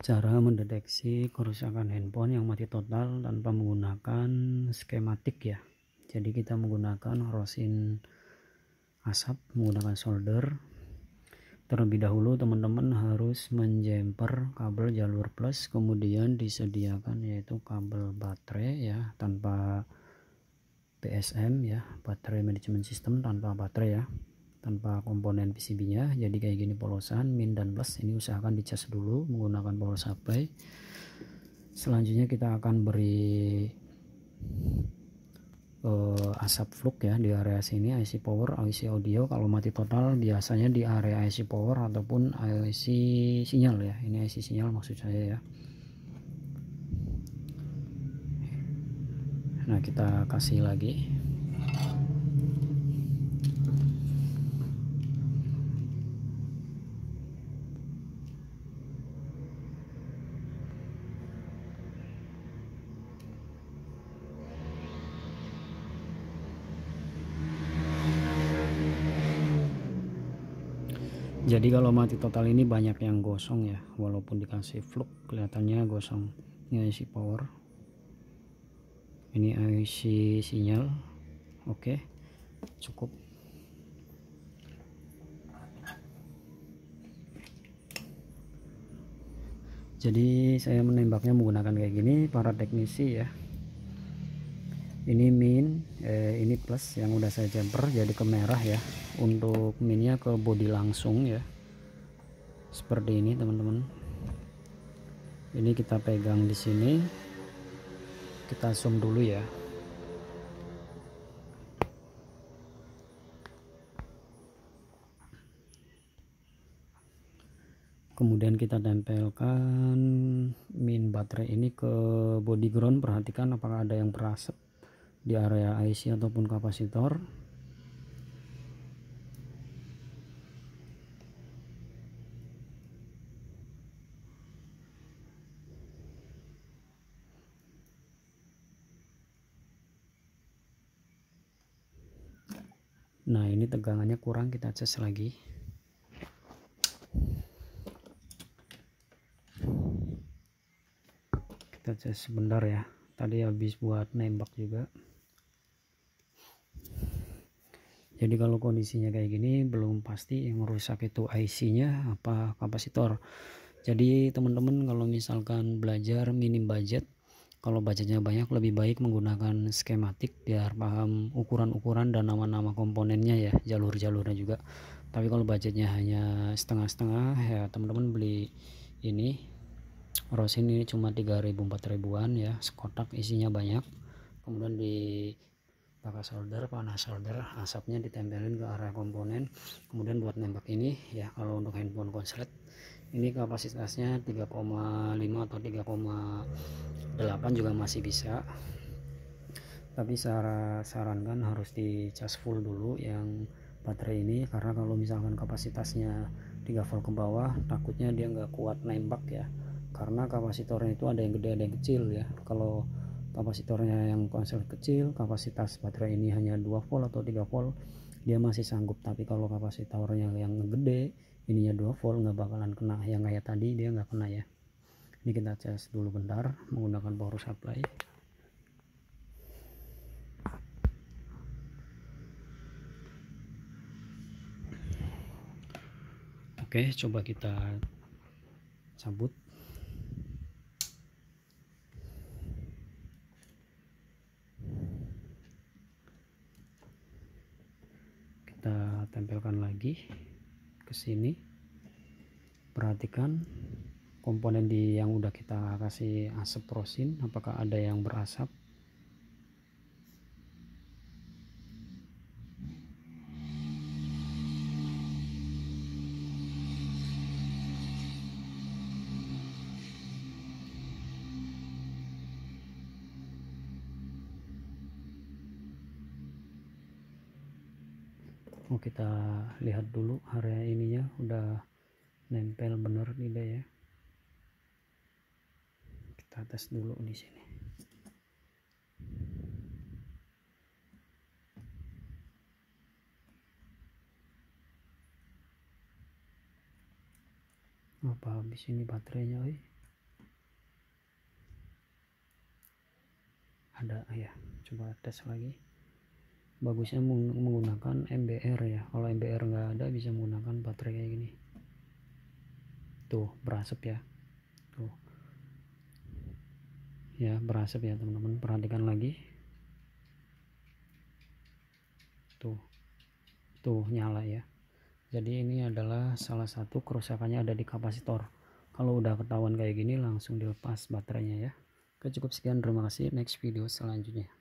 Cara mendeteksi kerusakan handphone yang mati total tanpa menggunakan skematik ya. Jadi kita menggunakan rosin asap menggunakan solder. Terlebih dahulu teman-teman harus menjumper kabel jalur plus, kemudian disediakan yaitu kabel baterai ya, tanpa PSM ya, baterai management system tanpa baterai ya, tanpa komponen PCB-nya. Jadi kayak gini polosan min dan plus, ini usahakan dicas dulu menggunakan power supply. Selanjutnya kita akan beri asap flux ya di area sini, IC power, IC audio. Kalau mati total biasanya di area IC power ataupun IC sinyal ya, ini IC sinyal maksud saya ya. Nah kita kasih lagi. Jadi kalau mati total ini banyak yang gosong ya, walaupun dikasih flux kelihatannya gosong. Ini IC power, ini IC sinyal. Oke, cukup. Jadi saya menembaknya menggunakan kayak gini para teknisi ya. Ini min, ini plus yang udah saya jumper jadi ke merah ya. Untuk minnya ke body langsung ya, seperti ini teman-teman. Ini kita pegang di sini, kita zoom dulu ya. Kemudian kita tempelkan min baterai ini ke body ground. Perhatikan apakah ada yang berasap di area IC ataupun kapasitor. Nah ini tegangannya kurang, kita cas lagi. Kita cas sebentar ya, tadi habis buat nembak juga. Jadi kalau kondisinya kayak gini belum pasti yang rusak itu IC nya apa kapasitor. Jadi teman-teman kalau misalkan belajar minim budget, kalau budgetnya banyak lebih baik menggunakan skematik biar paham ukuran-ukuran dan nama-nama komponennya ya, jalur-jalurnya juga. Tapi kalau budgetnya hanya setengah-setengah ya, teman-teman beli ini rosin, ini cuma 3.000-4.000-an ya, sekotak isinya banyak. Kemudian di pakai solder, panas solder, asapnya ditempelin ke area komponen. Kemudian buat nembak ini ya, kalau untuk handphone konslet ini kapasitasnya 3,5 atau 3,8 juga masih bisa, tapi saya sarankan harus dicas full dulu yang baterai ini, karena kalau misalkan kapasitasnya 3 volt ke bawah takutnya dia nggak kuat nembak ya, karena kapasitornya itu ada yang gede ada yang kecil ya. Kalau kapasitornya yang konslet kecil, kapasitas baterai ini hanya 2 volt atau 3 volt, dia masih sanggup. Tapi kalau kapasitornya yang gede, ininya 2 volt, nggak bakalan kena yang kayak tadi, dia nggak kena ya. Ini kita cas dulu bentar menggunakan power supply. Oke, coba kita cabut. Kita tempelkan lagi ke sini. Perhatikan komponen di yang udah kita kasih asap rosin, apakah ada yang berasap. Kita lihat dulu area ininya udah nempel bener tidak ya. Kita tes dulu di sini. Apa habis ini baterainya? ada ya. Coba tes lagi. Bagusnya menggunakan MBR ya. Kalau MBR nggak ada, bisa menggunakan baterai kayak gini. Tuh berasap ya, tuh ya, berasap ya teman-teman. Perhatikan lagi, tuh nyala ya. Jadi ini adalah salah satu kerusakannya ada di kapasitor. Kalau udah ketahuan kayak gini, langsung dilepas baterainya ya. Oke, cukup sekian, terima kasih. Next video selanjutnya.